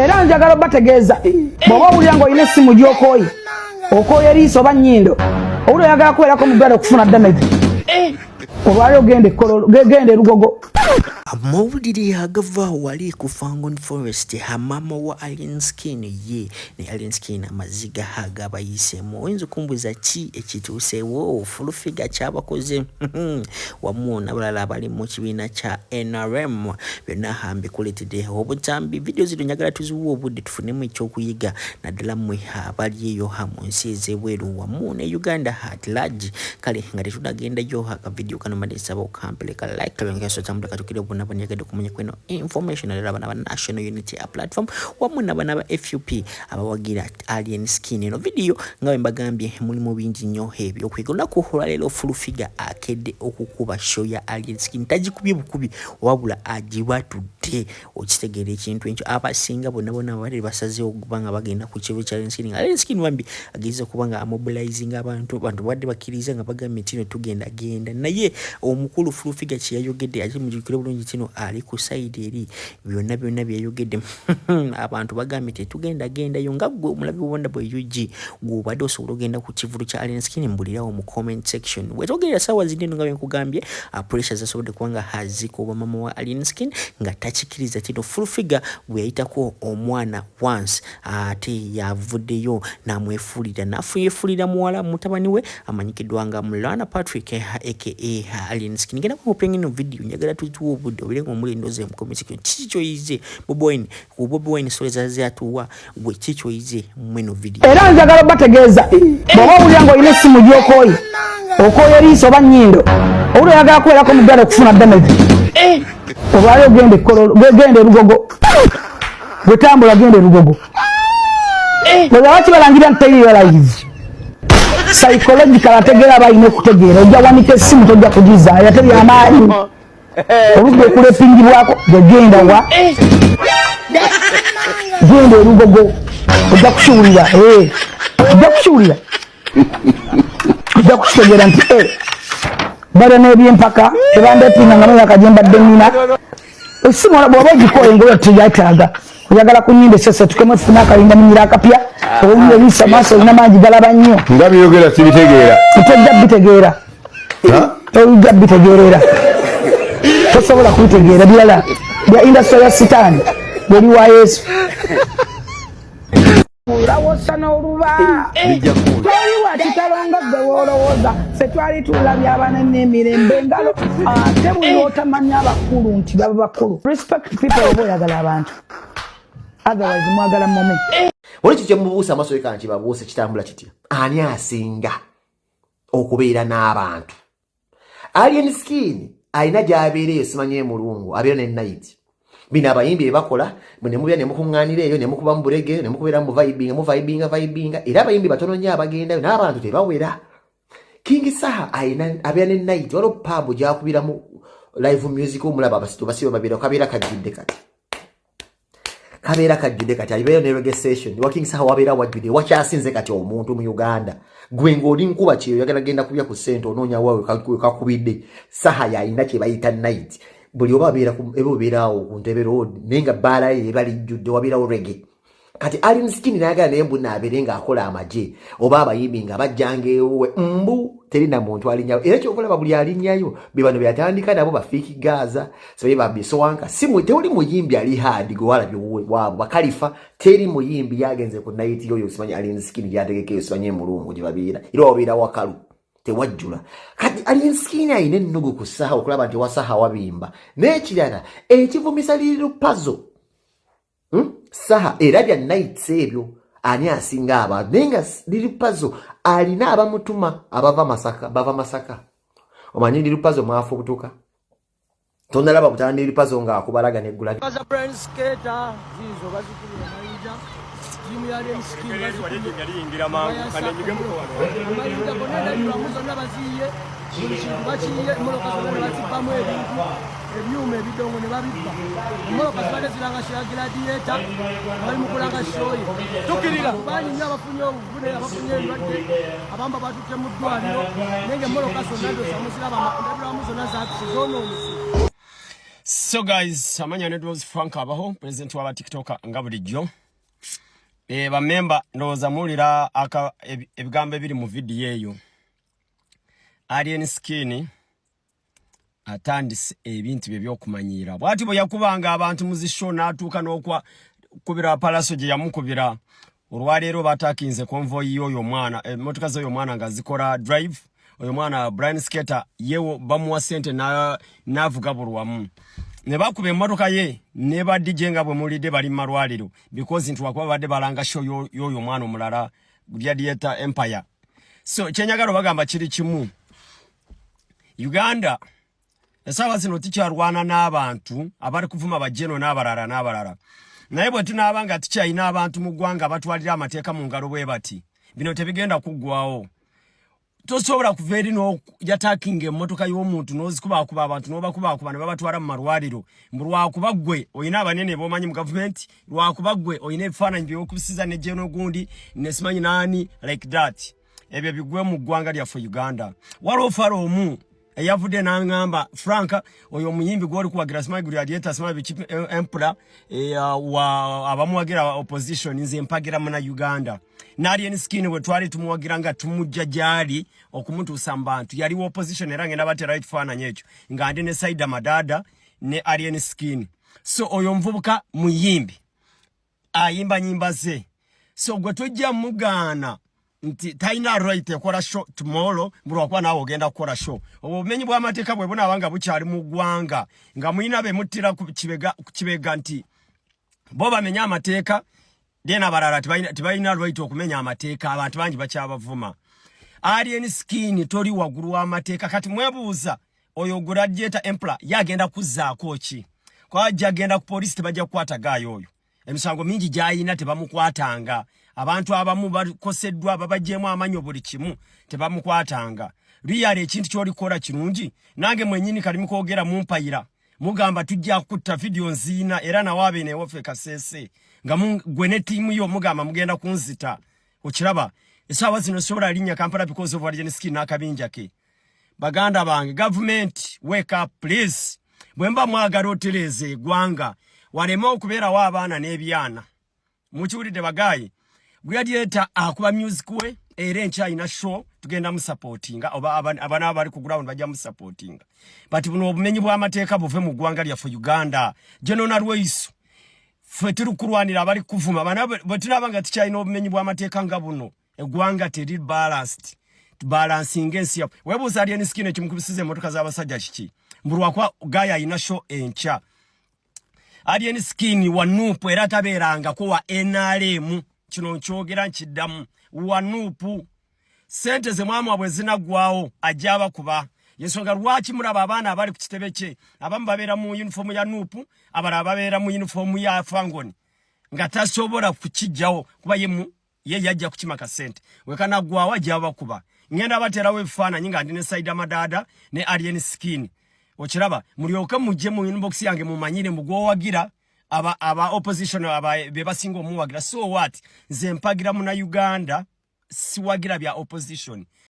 Era njagala bategeeza bw'oba owulira ng'olina essimu gy'okooye okooye eriiso oba nnyindo owulira oyagala kubeerako mu ddwaliro okufuna damage olwali ogende eLugogo. Amawulire agava wali ku Fangon Forest Maama wa Alien Skin ye ne Alien Skin amaziga agabayisemu oyinza okumbuuza ki ekituusewo Fulfigure kyabakoze wamu n'abalala abali mu kibiina kya NRM byonna mbikuleetedde obutambi video zino njagala tuziwa obudde tufunemu ekyokuyiga naddala mmwe abali eyo mu nsi ez'ebweru wamu ne Uganda at large kale nga tetunagendayo akavidiyo kano mbadde nsaba okampeleka like lwengeso tambula katukire obuna banyagade kumanya kweno information alala bana National Unity platform wamu n'abana ba FUP abawagira Alien Skin eno video nga mbagambye mulimu bingi nnyo ebyo kwigona ku olwaleero Fulfigure akedde okukuba show ya Alien Skin tagikubye bukubi wabula agibatudde okitegeera ekintu ekyo abasinga bonna bali basazeewo okubanga bagenda ku kivu kya Alien Skin. Alien Skin wambi agize kubanga amobilizing abantu badde bakkiriza nga bagambye tino tugenda genda naye omukulu Fulfigure kyeyayogedde ate mujukire bulungi tino ali ku side eri byonna byayogedde abantu bagambye tetugenda gendayo nga gwe omulabi wonda boy UG gwobadde osobola ogenda ku kivulu kya Alien Skin mbulirawo mu comment section wetogera sawa zindi nga nkugambye pressure zasobodde kubanga haziko oba maama wa Alien Skin nga takikiriza tino Fulfigure bwe yayitako omwana once ate yavuddeyo namwefulira nafuyefulira muwala mutabani we amanyikiddwa nga Mulana Patrick aka Alien Skin ngenda kupenya ino video njagala tutuwa obudde obirenga omulindoze mu comment section kicho yize Bobi Wine soleza zatuwa gwe kicho yize mweno video era njagala bategeeza bw'oba owulira ng'olina essimu gy'okooye okooye eriiso oba nnyindo owulira oyagala kubeerako mu ddwaliro okufuna damage olwali ogende eLugogo gwetambula genda eLugogo bwezaba kibalangira nti teyiriyo live psychological ategeera abalina okutegeera ojja wanika essimu tojja kugizaayo ate byamaanyi oludde okulepingibwako gegenda wa genda eLugogo ojja kukiwulira ojja kukitegeera nti bale n'ebyempaka tebandepinga nga noyakajembadde nina essimu bw'oba ogikooye ngaoyo teyetaaga oyagala kunyinda esese tukemu efuna akalinda munyira akapya owulira ebisa maaso olina mangi galaba nnyo nga byogera sibitegeera tojja bitegeerera tosobola kubitegeera birala bya industry ya sitaani bweri wa Yesu ulawosa n'oluba toliwa kitalonga gwe woolowooza ffe twali tulabye abanene emirembe engalo ate buli otamanya abakulu nti baba bakulu respect people oba oyagala abantu otherwise mwagala mome oli kikye mubuusa amaso eka nti babuuse kitambula kitya ani asinga okubeera n'abantu Alien Skin alina gy'abeereyo simanye mulungu abeera ne night bino abayimbi bakola ne mubya ne mukuŋŋaanira eyo ne mukuba mu bulege ne mukubeera mu vibinga era abayimbi batono nnyo abagendayo n'abantu tebawera King Saha abeera ne night waliwo pub gy'akubiramu live music omulaba abasitu basiba babeera kabeera kajjudde kati alibeera ne reggae session wa King Saha wabeera wajjudde wakyasinze kati omuntu mu Uganda gwe ng'oli nkuba kyeyo yagala genda kubya ku ssente onoonya waawe kakubidde Saha yalina kye bayita night buli oba beerawo ku Ntebe Road naye nga bbaala ye eba lijjudde wabeerawo reggae kati Alien Skin n'ayagala naye mbu naabeere ng'akola amagye oba abayimbi nga bajjanga ewe terina muntu alinnyayo era kyokulaba buli alinnyayo be bano byatandika nabo bafiiki Gaza sabaye babyesowanka tewuli muyimbi ali hard gwe walabye waabo bakalifa teri muyimbi yagenze ku night yoyo simanyi Alien Skin gyategekeyo simanyi mulungu gye babeera era wabeera wakalu tewajjula kati Alien Skin ayina ennugu ku Saha okulaba nti wasaha wabimba n'ekirala ekivumisa liri puzzle Saha era bya nights ebyo ani asinga abantu naye nga liri puzzle alina abamutuma bava Masaka omanyi liri puzzle mwafu butuka tondalaba butandi liri puzzle nga akubalaga neggula Jimmy Alien Skin yingira mangu kanenjige muko amayinja bonenda tulamuzo nabaziye bakiye moloka bazipamu ebintu ebyuma ebidongo ne babibba moloka ziranga gladiator bali mukulanga shoyi tukirira bani nyabafunye obuvune abafunye endwadde abamba batutte mu ddwaliro nenge moloka sonado samusira bama ndabulamuzo nazaatu zono So guys, amanya networks Frank abaho president wa TikTok ngabulijjo. Ba member ndoza mulira aka ebigambo biri mu video eyo. Alien skin atandise ebintu bye byokumanyira. Bwati bo yakubanga abantu muzisho natuka nokwa kubira palaso je yamukubira. Olwaleero batakinze convoy yoyo mwana motoka zo mwana ngazikora drive. Oyo mwana Brian Skater yewo bamuwa sente navuga bulwamu. Ne bakube emotoka ye ne ba DJ nga bwe mulide bali marwaliro because ntu wakwa badde balanga show yoyo mwana omulala Gladiator Empire. So chenyagalo bagamba kiri kimu. Uganda esawa zino tikyarwana n'abantu abali kuvuma bajeno n'abalala. Naye bwe tunabanga tikyayina abantu mu ggwanga batwalira amateeka mu ngalo bwe bati. Bino tebigenda kuggwawo. Tosobora kuveri no yatakinge emotoka y'omuntu nozikuba abantu nobakuba ne babatwara mu marwaliro mbulwa kubagwe oyina abanene bomanyi mu government lwa kubagwe oyina ebifaananyi by'okusiza ne jeno gundi ne simanyi nani like that ebyo bigwe mu ggwanga lya for Uganda walo faro omu eyavude nangamba Franka oyo muyimbi gwoli kuwagira simanyi Gladiator simanyi chief emperor wa abamuwagira opposition nze mpagira mu na Uganda Alien skin we twali tumuwagira nga tumujja jali okumutuusa abantu yali opposition era ngenda batera ekifaananyi ekyo nga ndi ne Saida Madada ne Alien skin so oyo mvubuka muyimbi ayimba nyimba ze so gwe tujja mugana nti taina right ekora show tomorrow mbulwa kwa nawo ogenda kukora show obumenyi bwa mateeka bwe buna wanga bukyali mu ggwanga nga muyina be muttira ku kibega nti bo bamenya amateeka dena barara tibayina right okumenya amateeka abantu bangi bakyabavuma Alien skin tori waguru wa amateeka kati mwebuuza oyo Gladiator Emperor yagenda kuzzaako ki kwa agenda ku police tebajja kukwata gayo oyo emisango mingi gyayina tebamukwatanga abantu abamu bakoseddwa babajjemu amanyo buli kimu tebamukwatanga liyale ekintu kyolikola kirungi nange mwenyini kali mukogera mumpayira mugamba tujja kutta video nzina era nawabe ne wofe kasese nga gwe ne timu yo mugamba mugenda kunzita okiraba esawa zino sobola linya Kampala because of Alien skin nakabinja ke baganda bange government wake up please bwemba mwagala otereze gwanga walema okubeera wa abaana n'ebyana mukiwulidde bagayi Gladiator akuba music we era enkyayina show tugenda mu supportinga oba abana abali ku ground bajja mu supportinga but buno obumenyi bwa amateeka buve mu ggwanga lya for Uganda General Rweisu ffe turukulwanira abali kuvuma abana bwe tunabanga tikyayina obumenyi bwa amateeka nga buno eggwanga teri balanced balancing ensi yapo webuuza Alien skin ekimukubisiza emmotoka z'abasajja kiki mbulwa kwa gaya ayina show enkya Alien skin wanupu era tabeeranga kuwa NRM kino nkyogera nkiddamu wanupu sente ze Maama bwe zinaggwawo ajaba kuba yensonga lwaki mulaba abaana abali ku kitebe kye abamu babeera mu uniform ya nupu abalala babeera mu uniform ya fangoni nga tasobola kukijjawo kuba ye yajja kukimaka sente wekanaggwawo ajaba kuba ngenda baterawo ebifaananyi nga ndi ne Saida Madada ne Alien skin okiraba mulyoke mujje mu inbox yange mumanyire mugwowagira aba opposition aba bebasinga omuwagira so what nze mpagira mu na Uganda siwagira bya opposition